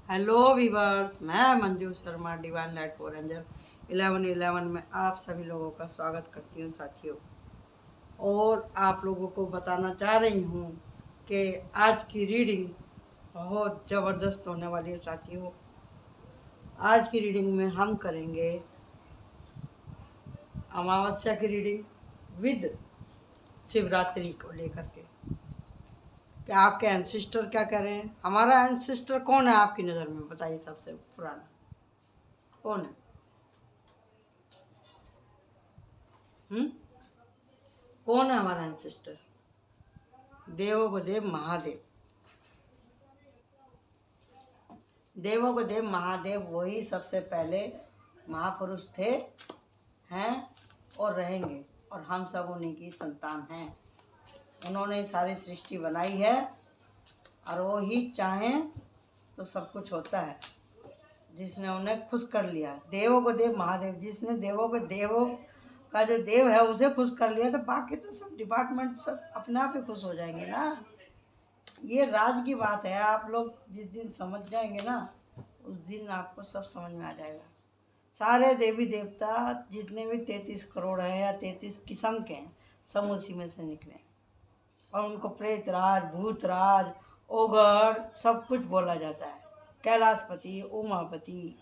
Hello viewers, मैं Manju Sharma divine light four angel 1111 में आप सभी लोगों का स्वागत करती हूँ साथियों। और आप लोगों को बताना चाह रही हूँ कि आज की रीडिंग बहुत ज़बरदस्त होने वाली है साथियों। आज की रीडिंग में हम करेंगे अमावस्या की रीडिंग विद शिवरात्रि को लेकर के कि आपके एंसेस्टर क्या कह रहे हैं। हमारा एंसेस्टर कौन है आपकी नज़र में, बताइए। सबसे पुराना कौन है? कौन है हमारा एंसेस्टर? देवों को देव महादेव। देवों को देव महादेव वही सबसे पहले महापुरुष थे, हैं और रहेंगे, और हम सब उन्हीं की संतान हैं। उन्होंने सारी सृष्टि बनाई है और वो ही चाहें तो सब कुछ होता है। जिसने उन्हें खुश कर लिया, देवों को देव महादेव, जिसने देवों का जो देव है उसे खुश कर लिया, तो बाकी तो सब डिपार्टमेंट सब अपने आप ही खुश हो जाएंगे ना। ये राज की बात है। आप लोग जिस दिन समझ जाएंगे ना, उस दिन आपको सब समझ में आ जाएगा। सारे देवी देवता जितने भी 33 करोड़ हैं या 33 किस्म के हैं, सब उसी में से निकले। और उनको प्रेत राज, भूत राज, ओगढ़ सब कुछ बोला जाता है। कैलाशपति, उमापति,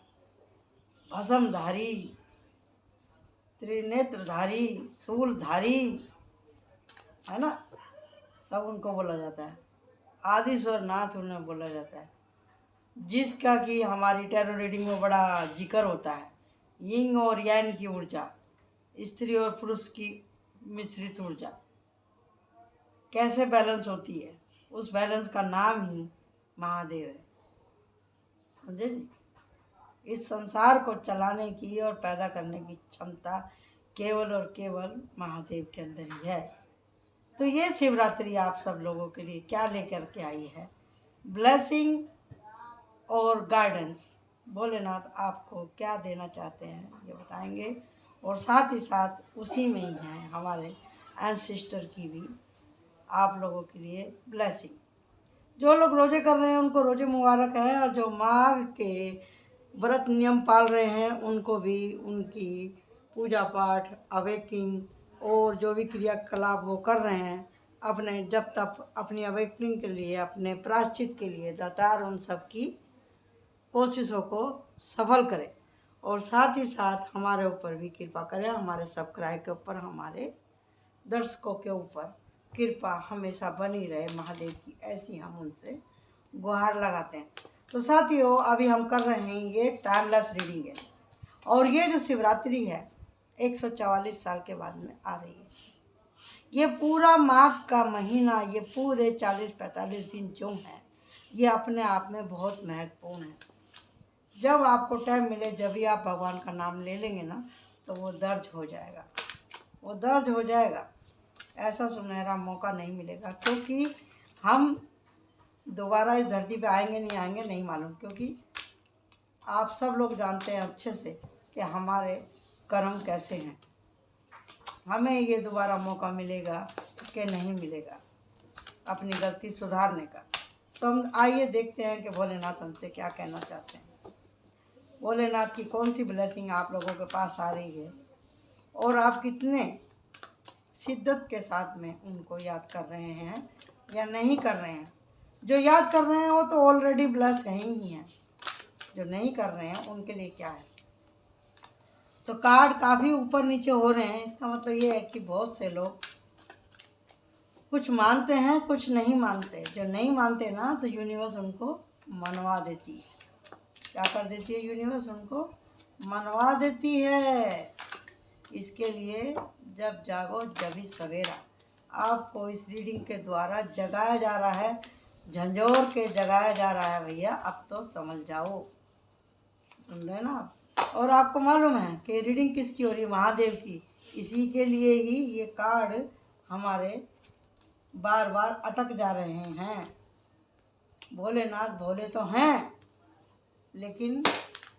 भस्मधारी, त्रिनेत्रधारी, शूलधारी, है ना, सब उनको बोला जाता है। आदिश्वरनाथ उन्हें बोला जाता है, जिसका कि हमारी टैरो रीडिंग में बड़ा जिक्र होता है। यिंग और यांग की ऊर्जा, स्त्री और पुरुष की मिश्रित ऊर्जा कैसे बैलेंस होती है, उस बैलेंस का नाम ही महादेव है। समझे जी? इस संसार को चलाने की और पैदा करने की क्षमता केवल और केवल महादेव के अंदर ही है। तो ये शिवरात्रि आप सब लोगों के लिए क्या लेकर के आई है? ब्लेसिंग और गाइडेंस। भोलेनाथ आपको क्या देना चाहते हैं ये बताएंगे, और साथ ही साथ उसी में ही है हमारे एंसेस्टर की भी आप लोगों के लिए ब्लेसिंग। जो लोग रोजे कर रहे हैं उनको रोजे मुबारक है, और जो माघ के व्रत नियम पाल रहे हैं उनको भी उनकी पूजा पाठ, अवेकिंग और जो भी क्रियाकलाप वो कर रहे हैं अपने जब तक अपनी अवेकनिंग के लिए, अपने प्रायश्चित के लिए दातार उन सब की कोशिशों को सफल करे, और साथ ही साथ हमारे ऊपर भी कृपा करे। हमारे सब्सक्राइब के ऊपर, हमारे दर्शकों के ऊपर कृपा हमेशा बनी रहे महादेव की, ऐसी हम उनसे गुहार लगाते हैं। तो साथियों, अभी हम कर रहे हैं ये टाइमलेस रीडिंग है, और ये जो शिवरात्रि है 144 साल के बाद में आ रही है। ये पूरा माघ का महीना, ये पूरे 40-45 दिन जो हैं, ये अपने आप में बहुत महत्वपूर्ण है। जब आपको टाइम मिले, जब भी आप भगवान का नाम ले लेंगे ना, तो वो दर्ज हो जाएगा, वो दर्ज हो जाएगा। ऐसा सुनहरा मौका नहीं मिलेगा, क्योंकि हम दोबारा इस धरती पे आएंगे नहीं आएंगे नहीं मालूम, क्योंकि आप सब लोग जानते हैं अच्छे से कि हमारे कर्म कैसे हैं। हमें ये दोबारा मौका मिलेगा कि नहीं मिलेगा अपनी गलती सुधारने का। तो हम आइए देखते हैं कि भोलेनाथ हमसे क्या कहना चाहते हैं। भोलेनाथ की कौन सी ब्लेसिंग आप लोगों के पास आ रही है, और आप कितने शिद्दत के साथ में उनको याद कर रहे हैं या नहीं कर रहे हैं। जो याद कर रहे हैं वो तो ऑलरेडी ब्लेस हैं ही हैं, जो नहीं कर रहे हैं उनके लिए क्या है। तो कार्ड काफ़ी ऊपर नीचे हो रहे हैं, इसका मतलब ये है कि बहुत से लोग कुछ मानते हैं, कुछ नहीं मानते। जो नहीं मानते ना, तो यूनिवर्स उनको मनवा देती है। क्या कर देती है यूनिवर्स? उनको मनवा देती है। इसके लिए जब जागो जब ही सवेरा। आपको इस रीडिंग के द्वारा जगाया जा रहा है, झंझोर के जगाया जा रहा है भैया, अब तो समझ जाओ। सुन रहे ना आप? और आपको मालूम है कि रीडिंग किसकी हो रही है? महादेव की। इसी के लिए ही ये कार्ड हमारे बार बार अटक जा रहे हैं। भोलेनाथ भोले तो हैं, लेकिन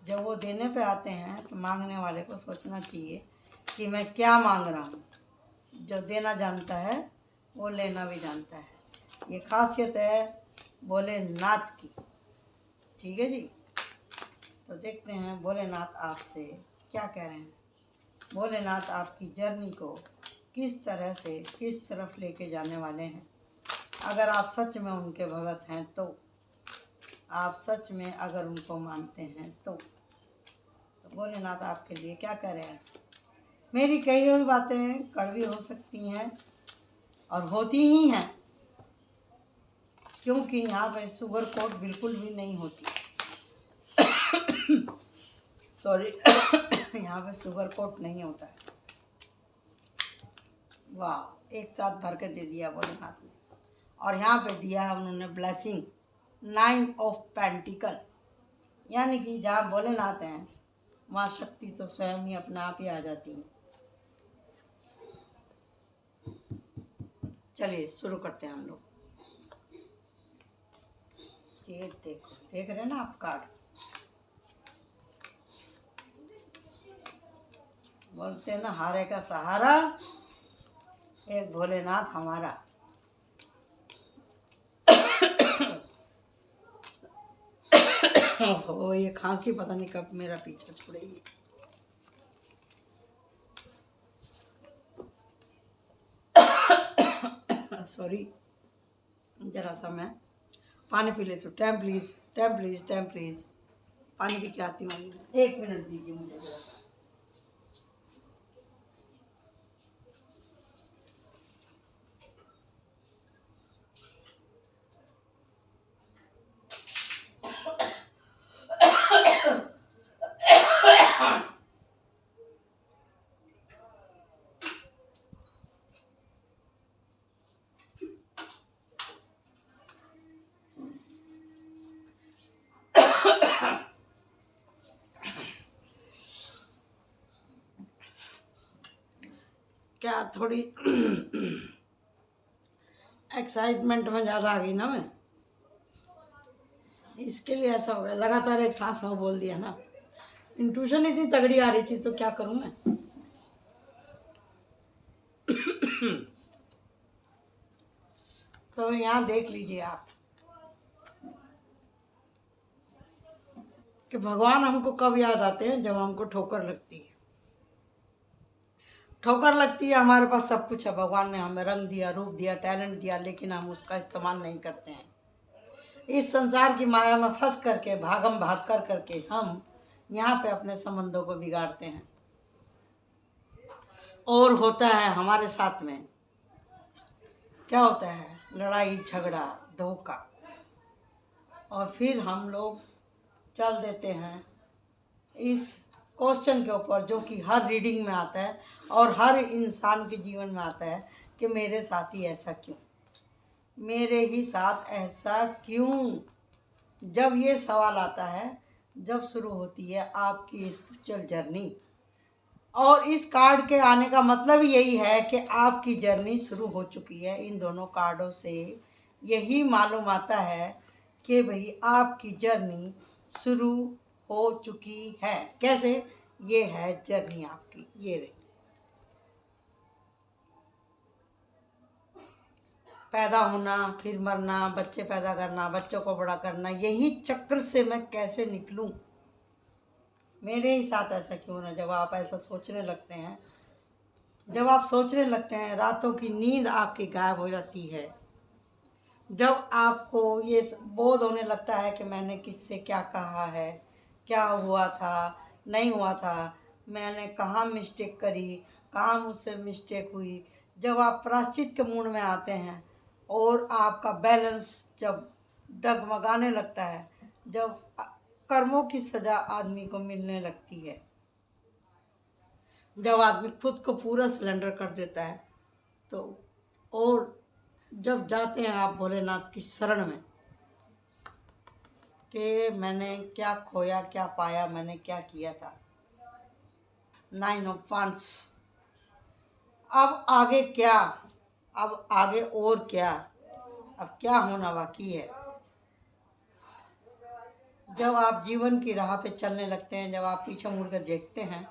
जब वो देने पे आते हैं तो मांगने वाले को सोचना चाहिए कि मैं क्या मांग रहा हूँ। जो देना जानता है वो लेना भी जानता है। ये खासियत है भोलेनाथ की। ठीक है जी। तो देखते हैं भोलेनाथ आपसे क्या कह रहे हैं। भोलेनाथ आपकी जर्नी को किस तरह से किस तरफ लेके जाने वाले हैं। अगर आप सच में उनके भगत हैं तो, आप सच में अगर उनको मानते हैं तो भोलेनाथ आपके लिए क्या कह रहे हैं। मेरी कही हुई बातें कड़वी हो सकती हैं और होती ही हैं, क्योंकि यहाँ पे शुगर कोट बिल्कुल भी नहीं होती। सॉरी यहाँ पे शुगर कोट नहीं होता है। वाह, एक साथ भर कर दे दिया भोलेनाथ ने। और यहाँ पे दिया है उन्होंने ब्लेसिंग 9 ऑफ पेंटिकल, यानी कि जहाँ भोलेनाथ हैं वहाँ शक्ति तो स्वयं ही अपने आप ही आ जाती है। चलिए शुरू करते हैं हम लोग। ये देखो, देख रहे हैं ना आप कार्ड। बोलते हैं ना, हारे का सहारा एक भोलेनाथ हमारा। ओ, ये खांसी पता नहीं कब मेरा पीछा छोड़ेगी। सॉरी, जरा सा मैं पानी पी लेती हूँ। Time please, time please, time please. पानी पी के आती हूँ। 1 मिनट दीजिए मुझे जरा सा। क्या थोड़ी एक्साइटमेंट में ज़्यादा आ गई ना मैं, इसके लिए ऐसा हो गया। लगातार एक सांस में बोल दिया ना। इंट्यूशन इतनी तगड़ी आ रही थी तो क्या करूं मैं। तो यहाँ देख लीजिए आप कि भगवान हमको कब याद आते हैं, जब हमको ठोकर लगती है। ठोकर लगती है, हमारे पास सब कुछ है, भगवान ने हमें रंग दिया, रूप दिया, टैलेंट दिया, लेकिन हम उसका इस्तेमाल नहीं करते हैं। इस संसार की माया में फंस करके, भागम भाग कर करके हम यहाँ पे अपने संबंधों को बिगाड़ते हैं। और होता है हमारे साथ में क्या होता है, लड़ाई झगड़ा धोखा, और फिर हम लोग चल देते हैं इस क्वेश्चन के ऊपर, जो कि हर रीडिंग में आता है और हर इंसान के जीवन में आता है कि मेरे साथ ही ऐसा क्यों, मेरे ही साथ ऐसा क्यों। जब ये सवाल आता है, जब शुरू होती है आपकी स्पिरिचुअल जर्नी, और इस कार्ड के आने का मतलब यही है कि आपकी जर्नी शुरू हो चुकी है। इन दोनों कार्डों से यही मालूम आता है कि भाई आपकी जर्नी शुरू हो चुकी है। कैसे? ये है जर्नी आपकी, ये रही। पैदा होना, फिर मरना, बच्चे पैदा करना, बच्चों को बड़ा करना, यही चक्र से मैं कैसे निकलूं, मेरे ही साथ ऐसा क्यों ना। जब आप ऐसा सोचने लगते हैं, जब आप सोचने लगते हैं, रातों की नींद आपकी गायब हो जाती है। जब आपको ये बोध होने लगता है कि मैंने किससे क्या कहा है, क्या हुआ था, नहीं हुआ था, मैंने कहाँ मिस्टेक करी, कहाँ मुझसे मिस्टेक हुई। जब आप प्रायश्चित के मूड में आते हैं और आपका बैलेंस जब डगमगाने लगता है, जब कर्मों की सज़ा आदमी को मिलने लगती है, जब आदमी खुद को पूरा सिलेंडर कर देता है, तो और जब जाते हैं आप भोलेनाथ की शरण में कि मैंने क्या खोया, क्या पाया, मैंने क्या किया था। 9 ऑफ वांड्स। अब आगे क्या, अब आगे और क्या, अब क्या होना बाकी है। जब आप जीवन की राह पे चलने लगते हैं, जब आप पीछे मुड़कर देखते हैं,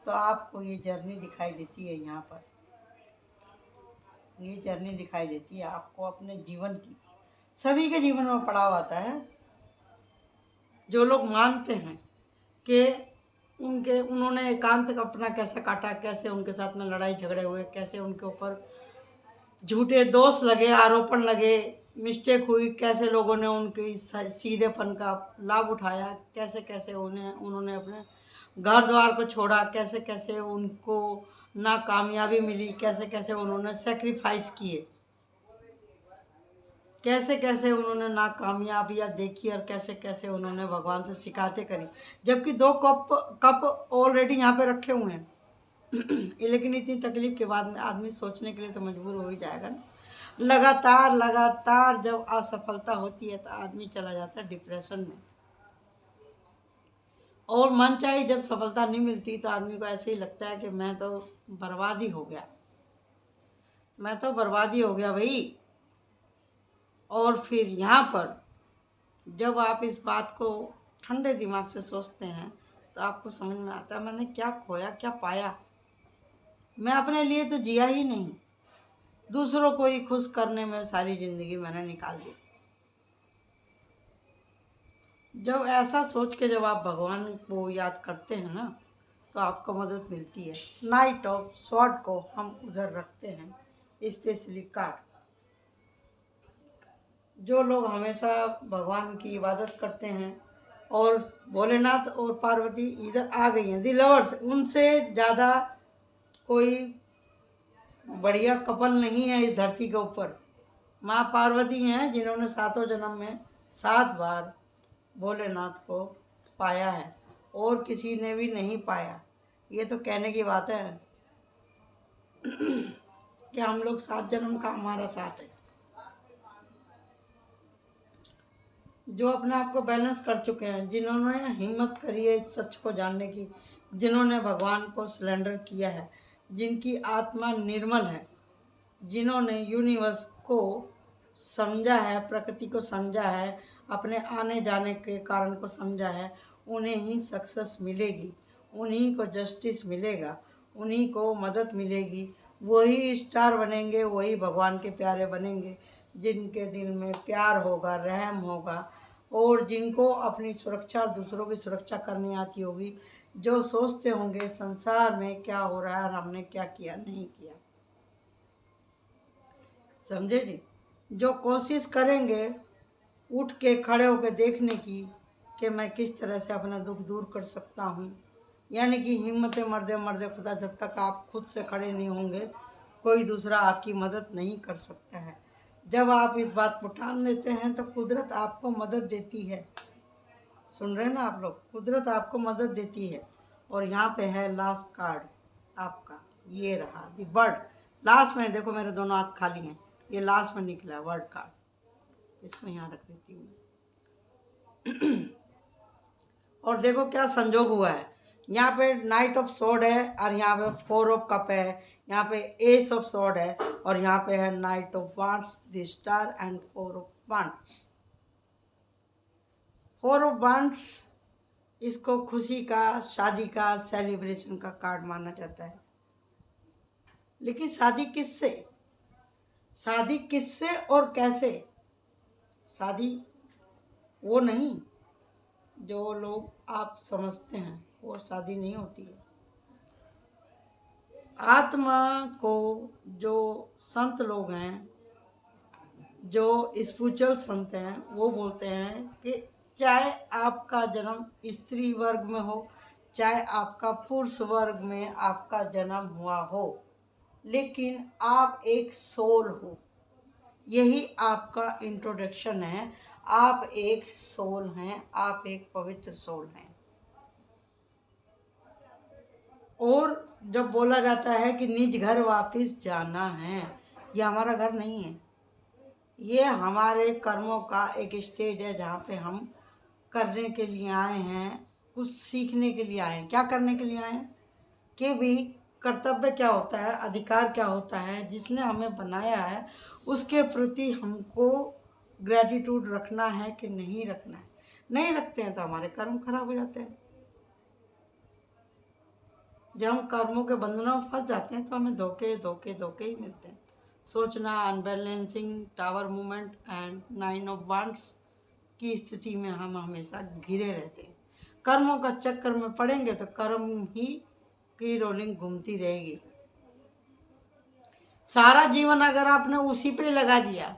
तो आपको ये जर्नी दिखाई देती है। यहाँ पर ये जर्नी दिखाई देती है आपको अपने जीवन की। सभी के जीवन में पड़ाव आता है। जो लोग मानते हैं कि उन्होंने एकांत अपना कैसे काटा, कैसे उनके साथ में लड़ाई झगड़े हुए, कैसे उनके ऊपर झूठे दोष लगे, आरोपण लगे, मिस्टेक हुई, कैसे लोगों ने उनके सीधेपन का लाभ उठाया, कैसे कैसे उन्होंने अपने घर द्वार को छोड़ा, कैसे कैसे उनको नाकामयाबी मिली, कैसे कैसे उन्होंने सेक्रीफाइस किए, कैसे कैसे उन्होंने नाकामयाबियाँ देखी और कैसे कैसे उन्होंने भगवान से शिकायतें करी, जबकि 2 कप ऑलरेडी यहाँ पे रखे हुए हैं। लेकिन इतनी तकलीफ के बाद में आदमी सोचने के लिए तो मजबूर हो ही जाएगा ना। लगातार जब असफलता होती है तो आदमी चला जाता है डिप्रेशन में, और मन चाहे जब सफलता नहीं मिलती तो आदमी को ऐसे ही लगता है कि मैं तो बर्बाद ही हो गया, मैं तो बर्बाद ही हो गया भाई। और फिर यहाँ पर जब आप इस बात को ठंडे दिमाग से सोचते हैं तो आपको समझ में आता है मैंने क्या खोया, क्या पाया। मैं अपने लिए तो जिया ही नहीं, दूसरों को ही खुश करने में सारी ज़िंदगी मैंने निकाल दी। जब ऐसा सोच के जब आप भगवान को याद करते हैं ना तो आपको मदद मिलती है। नाइट ऑफ स्वॉर्ड को हम उधर रखते हैं स्पेशली कार्ड। जो लोग हमेशा भगवान की इबादत करते हैं, और भोलेनाथ और पार्वती इधर आ गई हैं, दी लवर्स, उनसे ज़्यादा कोई बढ़िया कपल नहीं है इस धरती के ऊपर। माँ पार्वती हैं जिन्होंने 7 जन्म में 7 बार भोलेनाथ को पाया है, और किसी ने भी नहीं पाया। ये तो कहने की बात है कि हम लोग 7 जन्म का हमारा साथ है। जो अपने आप को बैलेंस कर चुके हैं, जिन्होंने हिम्मत करी है इस सच को जानने की, जिन्होंने भगवान को सरेंडर किया है, जिनकी आत्मा निर्मल है, जिन्होंने यूनिवर्स को समझा है, प्रकृति को समझा है, अपने आने जाने के कारण को समझा है, उन्हें ही सक्सेस मिलेगी, उन्हीं को जस्टिस मिलेगा, उन्हीं को मदद मिलेगी। वही स्टार बनेंगे, वही भगवान के प्यारे बनेंगे, जिनके दिल में प्यार होगा, रहम होगा, और जिनको अपनी सुरक्षा और दूसरों की सुरक्षा करनी आती होगी, जो सोचते होंगे संसार में क्या हो रहा है और हमने क्या किया नहीं किया। समझे जी? जो कोशिश करेंगे उठ के खड़े होकर देखने की कि मैं किस तरह से अपना दुख दूर कर सकता हूँ, यानी कि हिम्मत मर्दे मर्दे खुदा, जब तक आप खुद से खड़े नहीं होंगे कोई दूसरा आपकी मदद नहीं कर सकता है। जब आप इस बात को ठान लेते हैं तो कुदरत आपको मदद देती है। सुन रहे हैं ना आप लोग? कुदरत आपको मदद देती है। और यहाँ पे है लास्ट कार्ड आपका, ये रहा दी बर्ड। लास्ट में देखो मेरे दोनों हाथ खाली हैं, ये लास्ट में निकला वर्ड कार्ड, इसको यहाँ रख देती हूँ। और देखो क्या संजोग हुआ है, यहाँ पे नाइट ऑफ स्वॉर्ड है, और यहाँ पे 4 ऑफ कप है, यहाँ पे एस ऑफ स्वॉर्ड है, और यहाँ पे है night of wands, the star and 4 of wands. 4 of wands इसको खुशी का, शादी का, सेलिब्रेशन का कार्ड माना जाता है। लेकिन शादी किससे, शादी किससे और कैसे? शादी वो नहीं जो लोग आप समझते हैं, वो शादी नहीं होती है। आत्मा को जो संत लोग हैं, जो स्पिरिचुअल संत हैं, वो बोलते हैं कि चाहे आपका जन्म स्त्री वर्ग में हो, चाहे आपका पुरुष वर्ग में आपका जन्म हुआ हो, लेकिन आप एक सोल हो। यही आपका इंट्रोडक्शन है। आप एक सोल हैं, आप एक पवित्र सोल हैं। और जब बोला जाता है कि निज घर वापस जाना है, ये हमारा घर नहीं है, ये हमारे कर्मों का एक स्टेज है जहाँ पे हम करने के लिए आए हैं, कुछ सीखने के लिए आए हैं। क्या करने के लिए आए हैं कि भी कर्तव्य क्या होता है, अधिकार क्या होता है, जिसने हमें बनाया है उसके प्रति हमको ग्रेटिट्यूड रखना है कि नहीं रखना है। नहीं रखते हैं तो हमारे कर्म खराब हो जाते हैं। जब हम कर्मों के बंधनों में फंस जाते हैं तो हमें धोखे धोखे धोखे ही मिलते हैं। सोचना, unbalancing, tower movement and 9 of wands की स्थिति में हम हमेशा घिरे रहते हैं। कर्मों का चक्कर में पड़ेंगे तो कर्म ही की रोलिंग घूमती रहेगी। सारा जीवन अगर आपने उसी पे लगा दिया,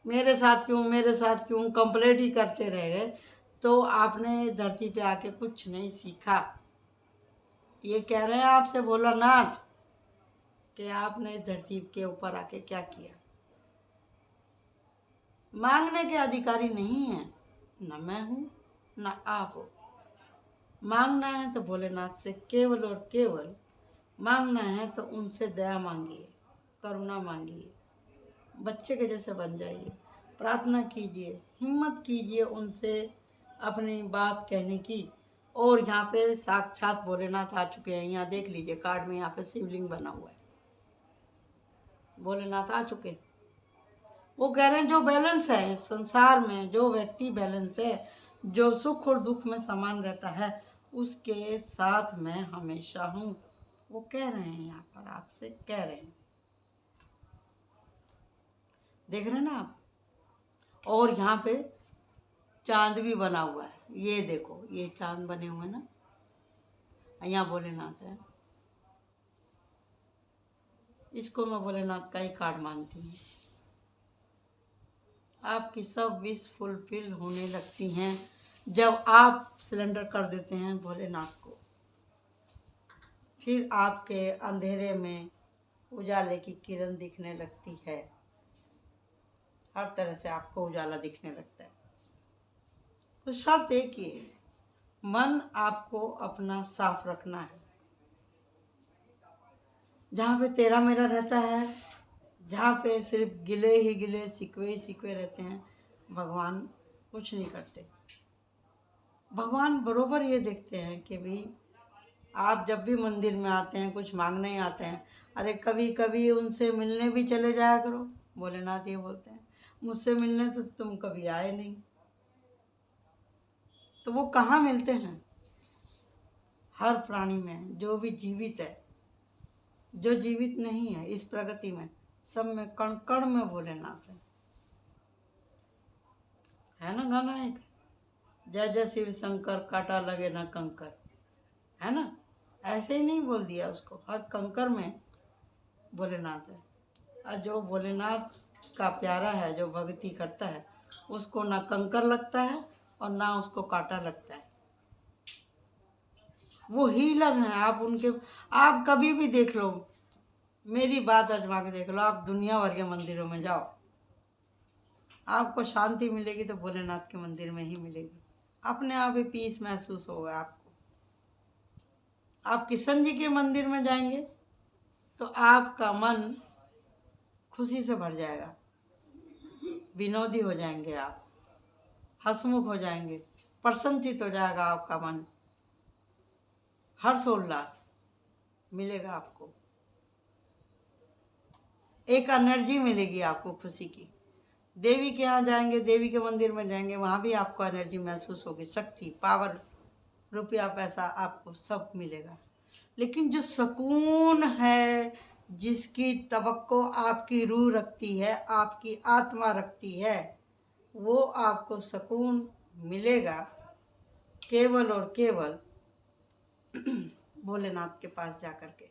मेरे साथ क्यों मेरे साथ क्यों कंप्लेंट ही करते रह गए, तो आपने धरती पे आके कुछ नहीं सीखा। ये कह रहे हैं आपसे भोलानाथ कि आपने धरती के ऊपर आके क्या किया। मांगने के अधिकारी नहीं है, न मैं हूं न आप हो। मांगना है तो भोलेनाथ से केवल और केवल मांगना है, तो उनसे दया मांगिए, करुणा मांगिए, बच्चे के जैसे बन जाइए, प्रार्थना कीजिए, हिम्मत कीजिए उनसे अपनी बात कहने की। और यहाँ पे साक्षात भोलेनाथ आ चुके हैं। यहाँ देख लीजिए कार्ड में, यहाँ पे शिवलिंग बना हुआ है, भोलेनाथ आ चुके हैं। वो कह रहे हैं जो बैलेंस है संसार में, जो व्यक्ति बैलेंस है, जो सुख और दुख में समान रहता है, उसके साथ मैं हमेशा हूँ। वो कह रहे हैं, यहाँ पर आपसे कह रहे हैं, देख रहे हैं ना आप। और यहाँ पे चांद भी बना हुआ है, ये देखो, ये चांद बने हुए ना, यहाँ भोलेनाथ है। इसको मैं भोलेनाथ का ही कार्ड मानती हूँ। आपकी सब विश फुलफिल होने लगती हैं जब आप सिलेंडर कर देते हैं भोलेनाथ को। फिर आपके अंधेरे में उजाले की किरण दिखने लगती है, हर तरह से आपको उजाला दिखने लगता है। तो शर्त एक ही है, मन आपको अपना साफ रखना है। जहाँ पे तेरा मेरा रहता है, जहाँ पे सिर्फ गिले ही गिले शिकवे ही शिकवे रहते हैं, भगवान कुछ नहीं करते। भगवान बरोबर ये देखते हैं कि भाई आप जब भी मंदिर में आते हैं, कुछ मांगने ही आते हैं, अरे कभी कभी उनसे मिलने भी चले जाया करो। भोलेनाथ ये बोलते हैं, मुझसे मिलने तो तुम कभी आए नहीं। तो वो कहाँ मिलते हैं? हर प्राणी में, जो भी जीवित है, जो जीवित नहीं है इस प्रगति में, सब में कण कण में भोलेनाथ है ना गाना एक, जय जय शिव शंकर काटा लगे ना कंकर, है ना। ऐसे ही नहीं बोल दिया उसको, हर कंकर में भोलेनाथ है। और जो भोलेनाथ का प्यारा है, जो भक्ति करता है, उसको ना कंकर लगता है और ना उसको कांटा लगता है। वो हीलर हैं। आप उनके, आप कभी भी देख लो, मेरी बात आजमा के देख लो, आप दुनिया भर के मंदिरों में जाओ, आपको शांति मिलेगी तो भोलेनाथ के मंदिर में ही मिलेगी। अपने आप ही पीस महसूस होगा आपको। आप किशन जी के मंदिर में जाएंगे तो आपका मन खुशी से भर जाएगा, विनोदी हो जाएंगे आप, हंसमुख हो जाएंगे, प्रसन्नचित हो जाएगा आपका मन, हर्षोल्लास मिलेगा आपको, एक एनर्जी मिलेगी आपको खुशी की। देवी के यहाँ जाएंगे, देवी के मंदिर में जाएंगे, वहाँ भी आपको एनर्जी महसूस होगी, शक्ति, पावर, रुपया पैसा आपको सब मिलेगा। लेकिन जो सुकून है, जिसकी तवक्को आपकी रूह रखती है, आपकी आत्मा रखती है, वो आपको सुकून मिलेगा केवल और केवल भोलेनाथ के पास जा कर के,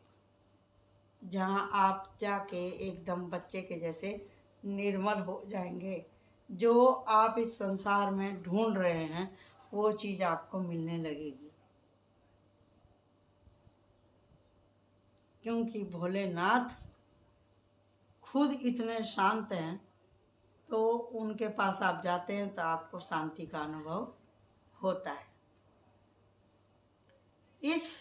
जहाँ आप जाके एकदम बच्चे के जैसे निर्मल हो जाएंगे। जो आप इस संसार में ढूंढ रहे हैं वो चीज़ आपको मिलने लगेगी, क्योंकि भोलेनाथ खुद इतने शांत हैं। तो उनके पास आप जाते हैं तो आपको शांति का अनुभव होता है। इस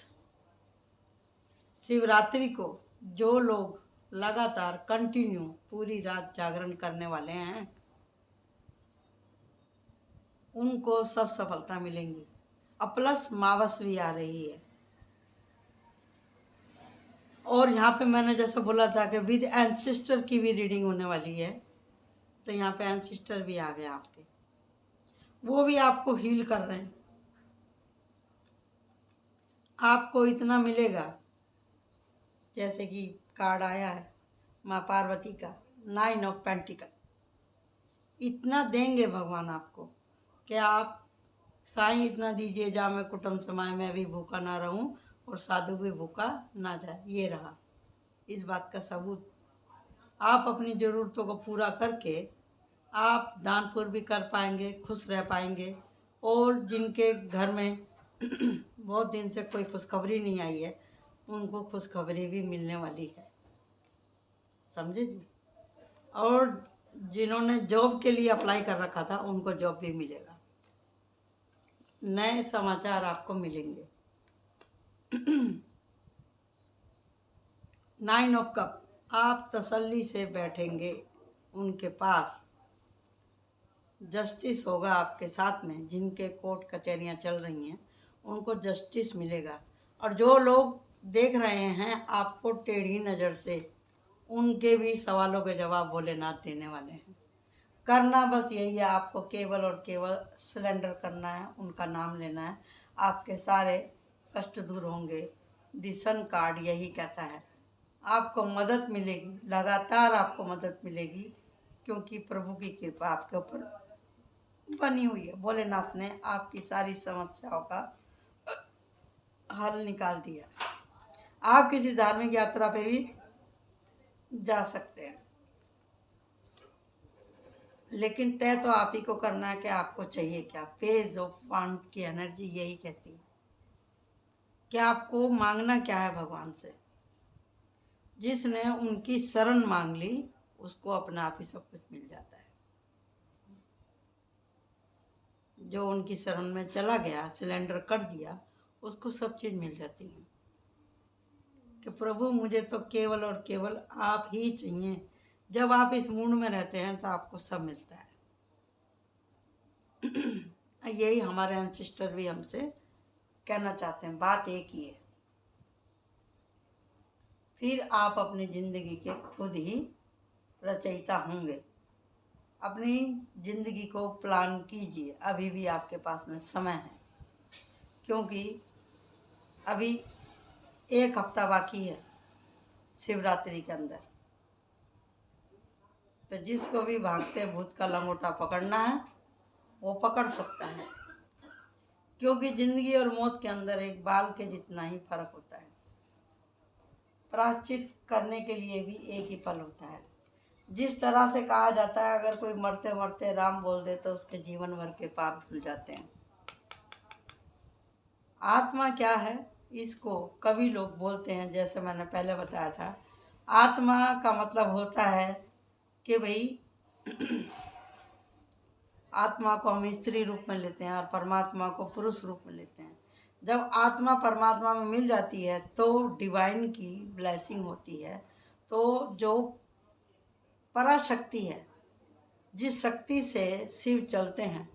शिवरात्रि को जो लोग लगातार कंटिन्यू पूरी रात जागरण करने वाले हैं, उनको सब सफलता मिलेंगी। और प्लस मावस भी आ रही है। और यहाँ पे मैंने जैसे बोला था कि विद एंसेस्टर की भी रीडिंग होने वाली है, तो यहाँ पे एंसेस्टर भी आ गए आपके, वो भी आपको हील कर रहे हैं। आपको इतना मिलेगा, जैसे कि कार्ड आया है माँ पार्वती का 9 ऑफ पेंटिकल, इतना देंगे भगवान आपको कि आप साईं इतना दीजिए जा मैं कुटुम्ब समाए मैं भी भूखा ना रहूं और साधु भी भूखा ना जाए। ये रहा इस बात का सबूत। आप अपनी ज़रूरतों को पूरा करके आप दान पुण्य भी कर पाएंगे, खुश रह पाएंगे। और जिनके घर में बहुत दिन से कोई खुशखबरी नहीं आई है, उनको खुशखबरी भी मिलने वाली है, समझे जी। और जिन्होंने जॉब के लिए अप्लाई कर रखा था, उनको जॉब भी मिलेगा। नए समाचार आपको मिलेंगे। 9 ऑफ कप, आप तसल्ली से बैठेंगे उनके पास। जस्टिस होगा आपके साथ में। जिनके कोर्ट कचहरियाँ चल रही हैं, उनको जस्टिस मिलेगा। और जो लोग देख रहे हैं आपको टेढ़ी नज़र से, उनके भी सवालों के जवाब भोलेनाथ देने वाले हैं। करना बस यही है, आपको केवल और केवल सिलेंडर करना है, उनका नाम लेना है, आपके सारे कष्ट दूर होंगे। दिशन कार्ड यही कहता है। आपको मदद मिलेगी, लगातार आपको मदद मिलेगी, क्योंकि प्रभु की कृपा आपके ऊपर बनी हुई है। भोलेनाथ ने आपकी सारी समस्याओं का हल निकाल दिया। आप किसी धार्मिक यात्रा पे भी जा सकते हैं, लेकिन तय तो आप ही को करना है कि आपको चाहिए क्या। पेज ऑफ वांड की एनर्जी यही कहती है कि आपको मांगना क्या है भगवान से। जिसने उनकी शरण मांग ली, उसको अपने आप ही सब कुछ मिल जाता है। जो उनकी शरण में चला गया, सिलेंडर कर दिया, उसको सब चीज़ मिल जाती है। कि प्रभु मुझे तो केवल और केवल आप ही चाहिए। जब आप इस मूड में रहते हैं तो आपको सब मिलता है। यही हमारे एंसेस्टर भी हमसे कहना चाहते हैं। बात एक ही है। फिर आप अपनी ज़िंदगी के खुद ही रचयिता होंगे। अपनी ज़िंदगी को प्लान कीजिए। अभी भी आपके पास में समय है, क्योंकि अभी 1 हफ्ता बाकी है शिवरात्रि के अंदर। तो जिसको भी भागते भूत का लंगोटा पकड़ना है, वो पकड़ सकता है, क्योंकि ज़िंदगी और मौत के अंदर एक बाल के जितना ही फर्क होता है। प्रायश्चित करने के लिए भी एक ही फल होता है। जिस तरह से कहा जाता है, अगर कोई मरते मरते राम बोल दे तो उसके जीवन भर के पाप धुल जाते हैं। आत्मा क्या है, इसको कवि लोग बोलते हैं, जैसे मैंने पहले बताया था। आत्मा का मतलब होता है कि भाई आत्मा को हम स्त्री रूप में लेते हैं और परमात्मा को पुरुष रूप में लेते हैं। जब आत्मा परमात्मा में मिल जाती है तो डिवाइन की ब्लेसिंग होती है। तो जो पराशक्ति है, जिस शक्ति से शिव चलते हैं,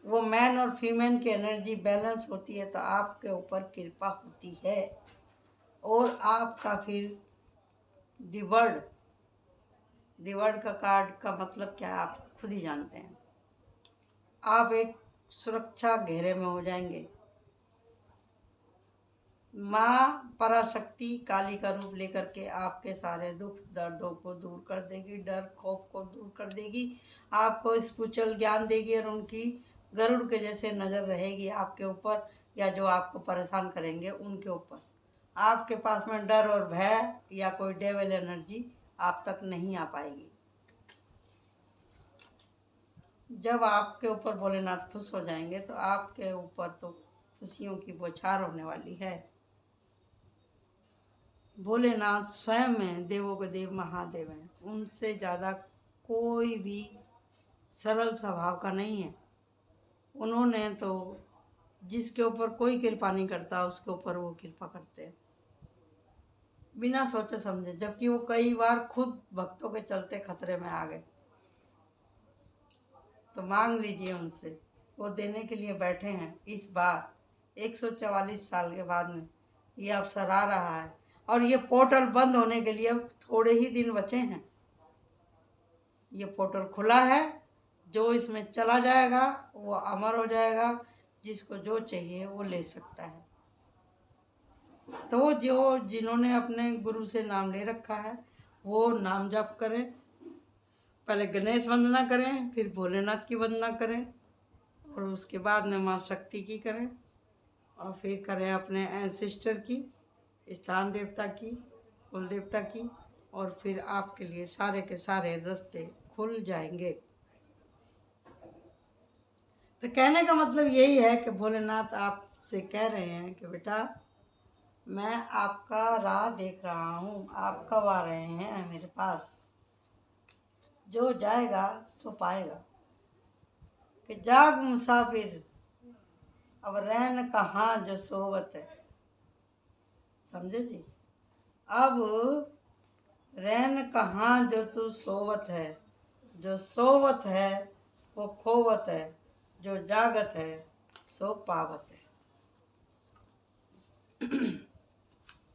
वो मैन और फीमेल की एनर्जी बैलेंस होती है, तो आपके ऊपर कृपा होती है। और आपका फिर दी वर्ड का कार्ड का मतलब क्या है, आप खुद ही जानते हैं। आप एक सुरक्षा घेरे में हो जाएंगे। माँ पराशक्ति काली का रूप लेकर के आपके सारे दुख दर्दों को दूर कर देगी, डर खौफ को दूर कर देगी, आपको स्पिरिचुअल ज्ञान देगी, और उनकी गरुड़ के जैसे नज़र रहेगी आपके ऊपर, या जो आपको परेशान करेंगे उनके ऊपर। आपके पास में डर और भय या कोई डेविल एनर्जी आप तक नहीं आ पाएगी। जब आपके ऊपर भोलेनाथ खुश हो जाएंगे तो आपके ऊपर तो खुशियों की बौछार होने वाली है। भोलेनाथ स्वयं में देवों के देव महादेव हैं। उनसे ज़्यादा कोई भी सरल स्वभाव का नहीं है। उन्होंने तो जिसके ऊपर कोई कृपा नहीं करता, उसके ऊपर वो कृपा करते हैं बिना सोचे समझे, जबकि वो कई बार खुद भक्तों के चलते खतरे में आ गए। तो मांग लीजिए उनसे, वो देने के लिए बैठे हैं। इस बार 144 साल के बाद में ये अवसर आ रहा है, और ये पोर्टल बंद होने के लिए अब थोड़े ही दिन बचे हैं। ये पोर्टल खुला है, जो इसमें चला जाएगा वो अमर हो जाएगा। जिसको जो चाहिए वो ले सकता है। तो जो जिन्होंने अपने गुरु से नाम ले रखा है, वो नाम जप करें। पहले गणेश वंदना करें, फिर भोलेनाथ की वंदना करें, और उसके बाद में माँ शक्ति की करें और फिर करें अपने एंसेस्टर की, स्थान देवता की, कुल देवता की, और फिर आपके लिए सारे के सारे रास्ते खुल जाएंगे। तो कहने का मतलब यही है कि भोलेनाथ आपसे कह रहे हैं कि बेटा मैं आपका राह देख रहा हूँ, आप कब आ रहे हैं मेरे पास। जो जाएगा सो पाएगा। कि जाग मुसाफिर अब रैन कहाँ जो सोवत है। समझे जी। अब रैन कहाँ जो तू सोवत है, जो सोवत है वो खोवत है, जो जागत है सो पावत है।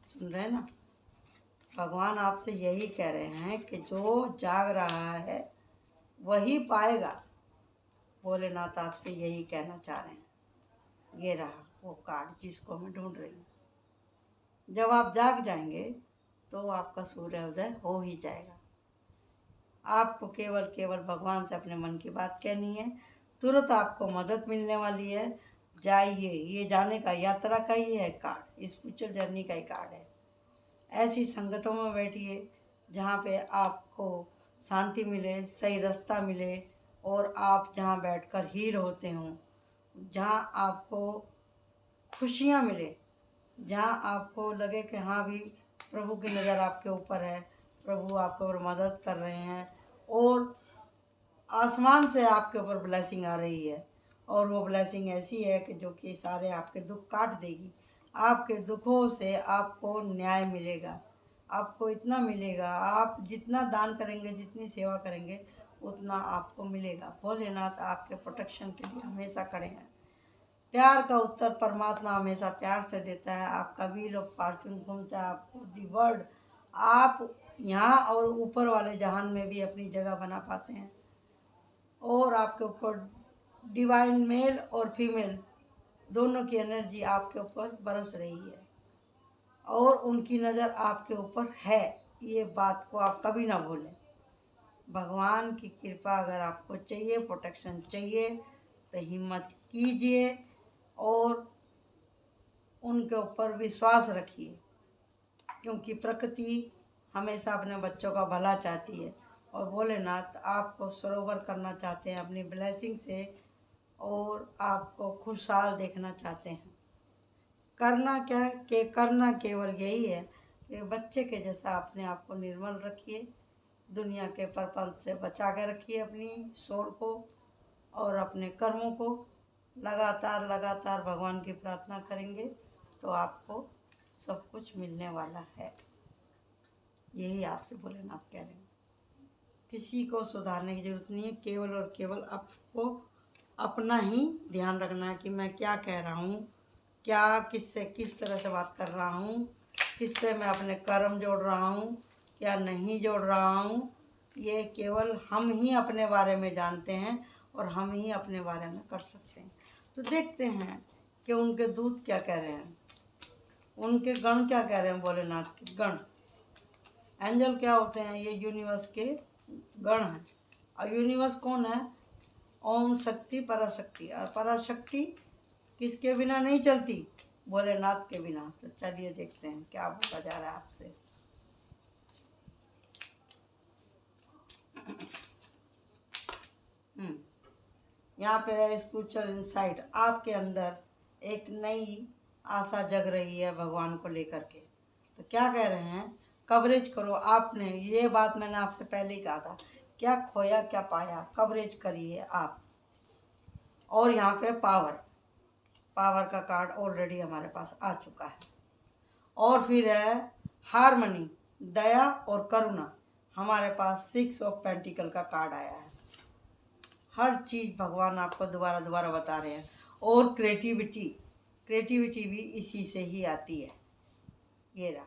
सुन रहे हैं ना, भगवान आपसे यही कह रहे हैं कि जो जाग रहा है वही पाएगा। भोलेनाथ आपसे यही कहना चाह रहे हैं। ये रहा वो कार्ड जिसको मैं ढूंढ रही हूँ। जब आप जाग जाएंगे तो आपका सूर्योदय हो ही जाएगा। आपको केवल भगवान से अपने मन की बात कहनी है, तुरंत आपको मदद मिलने वाली है। जाइए, ये जाने का यात्रा का ही है कार्ड, स्पिरिचुअल जर्नी का ही कार्ड है। ऐसी संगतों में बैठिए जहाँ पे आपको शांति मिले, सही रास्ता मिले, और आप जहाँ बैठकर हील होते हों, जहाँ आपको खुशियाँ मिले, जहाँ आपको लगे कि हाँ भी प्रभु की नज़र आपके ऊपर है, प्रभु आपके ऊपर मदद कर रहे हैं, और आसमान से आपके ऊपर ब्लेसिंग आ रही है। और वो ब्लेसिंग ऐसी है कि जो कि सारे आपके दुख काट देगी। आपके दुखों से आपको न्याय मिलेगा। आपको इतना मिलेगा, आप जितना दान करेंगे, जितनी सेवा करेंगे, उतना आपको मिलेगा। भोलेनाथ आपके प्रोटेक्शन के लिए हमेशा खड़े हैं। प्यार का उत्तर परमात्मा हमेशा प्यार से देता है। आपका व्हील ऑफ फॉर्चून घूमता है आपको दी वर्ल्ड। आप यहाँ और ऊपर वाले जहान में भी अपनी जगह बना पाते हैं, और आपके ऊपर डिवाइन मेल और फीमेल दोनों की एनर्जी आपके ऊपर बरस रही है, और उनकी नज़र आपके ऊपर है। ये बात को आप कभी ना भूलें। भगवान की कृपा अगर आपको चाहिए, प्रोटेक्शन चाहिए, तो हिम्मत कीजिए और उनके ऊपर विश्वास रखिए, क्योंकि प्रकृति हमेशा अपने बच्चों का भला चाहती है, और भोलेनाथ आपको सरोवर करना चाहते हैं अपनी ब्लेसिंग से, और आपको खुशहाल देखना चाहते हैं। करना क्या है कि करना केवल यही है कि बच्चे के जैसा अपने आप को निर्मल रखिए, दुनिया के प्रपंच से बचा के रखिए अपनी सोल को और अपने कर्मों को। लगातार भगवान की प्रार्थना करेंगे तो आपको सब कुछ मिलने वाला है। यही आपसे भोलेनाथ कह रहे हैं। किसी को सुधारने की ज़रूरत नहीं है, केवल और केवल आपको अपना ही ध्यान रखना है कि मैं क्या कह रहा हूँ, क्या किससे किस तरह से बात कर रहा हूँ, किससे मैं अपने कर्म जोड़ रहा हूँ, क्या नहीं जोड़ रहा हूँ। ये केवल हम ही अपने बारे में जानते हैं और हम ही अपने बारे में कर सकते हैं। तो देखते हैं कि उनके दूत क्या कह रहे हैं, उनके गण क्या कह रहे हैं। भोलेनाथ के गण, एंजल क्या होते हैं? ये यूनिवर्स के गण हैं। और यूनिवर्स कौन है? ओम शक्ति पराशक्ति। और पराशक्ति किसके बिना नहीं चलती? भोलेनाथ के बिना। तो चलिए देखते हैं क्या बोला जा रहा है आपसे। यहाँ पे है स्पिरिचुअल इनसाइट। आपके अंदर एक नई आशा जग रही है भगवान को लेकर के। तो क्या कह रहे हैं? कवरेज करो। आपने ये बात मैंने आपसे पहले ही कहा था, क्या खोया क्या पाया, कवरेज करिए आप। और यहाँ पे पावर का कार्ड ऑलरेडी हमारे पास आ चुका है। और फिर है हारमनी, दया और करुणा। हमारे पास 6 ऑफ पेंटिकल का कार्ड आया है। हर चीज़ भगवान आपको दोबारा बता रहे हैं। और क्रिएटिविटी भी इसी से ही आती है। ये रहा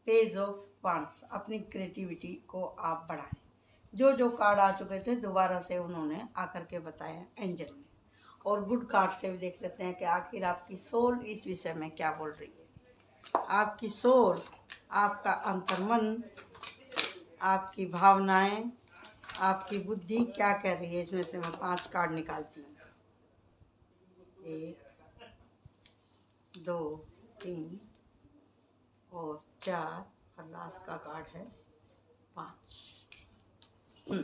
पेज ऑफ वांड्स। अपनी क्रिएटिविटी को आप बढ़ाएं। जो कार्ड आ चुके थे दोबारा से उन्होंने आकर के बताया एंजल ने। और गुड कार्ड से भी देख लेते हैं कि आखिर आपकी सोल इस विषय में क्या बोल रही है। आपकी सोल, आपका अंतर्मन, आपकी भावनाएं, आपकी बुद्धि क्या कह रही है। इसमें से मैं 5 कार्ड निकालती हूँ। 1 2 3 और 4 और लास्ट का कार्ड है 5।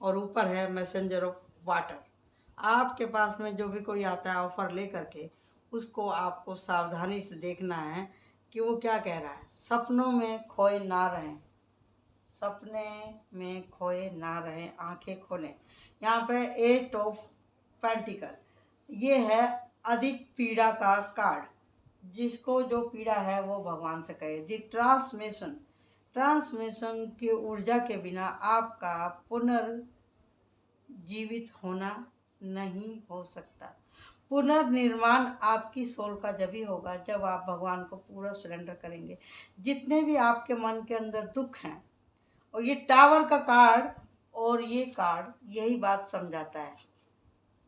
और ऊपर है मैसेंजर ऑफ वाटर। आपके पास में जो भी कोई आता है ऑफर ले करके, उसको आपको सावधानी से देखना है कि वो क्या कह रहा है। सपनों में खोए ना रहें, सपने में खोए ना रहें, आंखें खोलें। यहाँ पे 8 ऑफ पेंटिकल, ये है अधिक पीड़ा का कार्ड। जिसको जो पीड़ा है वो भगवान से कहे। दी ट्रांसमिशन की ऊर्जा के बिना आपका पुनर्जीवित होना नहीं हो सकता। पुनर्निर्माण आपकी सोल का जब ही होगा जब आप भगवान को पूरा सरेंडर करेंगे। जितने भी आपके मन के अंदर दुख हैं, और ये टावर का कार्ड और ये कार्ड यही बात समझाता है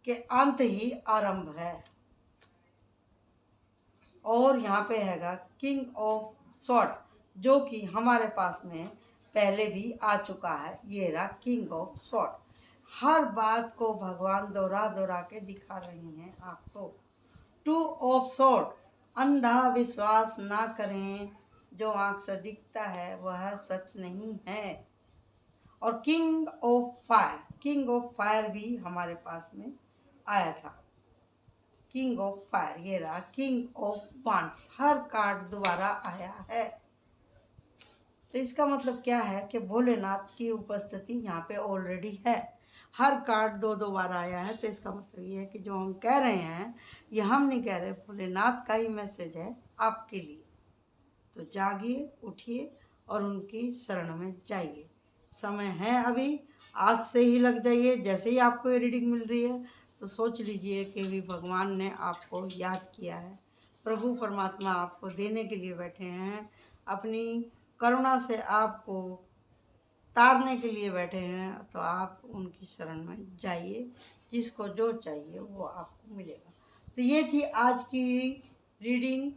कि अंत ही आरंभ है। और यहाँ पे हैगा किंग ऑफ सॉर्ड, जो कि हमारे पास में पहले भी आ चुका है। ये रहा किंग ऑफ सॉर्ड। हर बात को भगवान दोहरा दोहरा के दिखा रहे हैं आपको। 2 ऑफ सॉर्ड, अंधा विश्वास ना करें, जो आंख से दिखता है वह सच नहीं है। और किंग ऑफ फायर भी हमारे पास में आया था। किंग ऑफ फायर, ये रहा king of wands. Her card दोबारा आया है। तो इसका मतलब क्या है कि भोलेनाथ की उपस्थिति यहाँ पे ऑलरेडी है। हर कार्ड 2 बार आया है। तो इसका मतलब ये है कि जो हम कह रहे हैं ये हम नहीं कह रहे, भोलेनाथ का ही मैसेज है आपके लिए। तो जागिए, उठिए और उनकी शरण में जाइए। समय है अभी, आज से ही लग जाइए। जैसे ही आपको ये रीडिंग मिल रही है तो सोच लीजिए कि भी भगवान ने आपको याद किया है। प्रभु परमात्मा आपको देने के लिए बैठे हैं, अपनी करुणा से आपको तारने के लिए बैठे हैं। तो आप उनकी शरण में जाइए, जिसको जो चाहिए वो आपको मिलेगा। तो ये थी आज की रीडिंग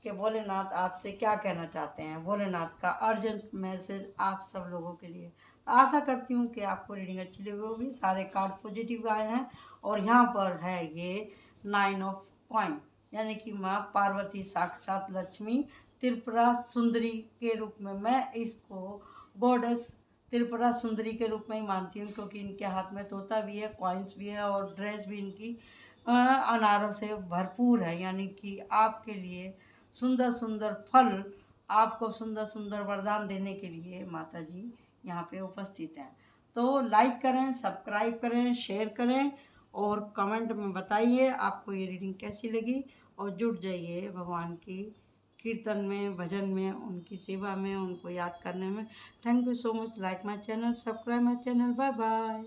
कि भोलेनाथ आपसे क्या कहना चाहते हैं। भोलेनाथ का अर्जेंट मैसेज आप सब लोगों के लिए। तो आशा करती हूँ कि आपको रीडिंग अच्छी लगी होगी। सारे कार्ड पॉजिटिव आए हैं। और यहाँ पर है ये 9 ऑफ पॉइंट, यानी कि माँ पार्वती साक्षात लक्ष्मी त्रिपुरा सुंदरी के रूप में, मैं इसको गॉडेस त्रिपुरा सुंदरी के रूप में ही मानती हूँ, क्योंकि इनके हाथ में तोता भी है, कॉइन्स भी है और ड्रेस भी इनकी अनारों से भरपूर है। यानी कि आपके लिए सुंदर सुंदर फल, आपको सुंदर सुंदर वरदान देने के लिए माता जी यहाँ पे उपस्थित हैं। तो लाइक करें, सब्सक्राइब करें, शेयर करें और कमेंट में बताइए आपको ये रीडिंग कैसी लगी। और जुट जाइए भगवान की कीर्तन में, भजन में, उनकी सेवा में, उनको याद करने में। Thank you so much. Like my channel, subscribe my channel. Bye bye.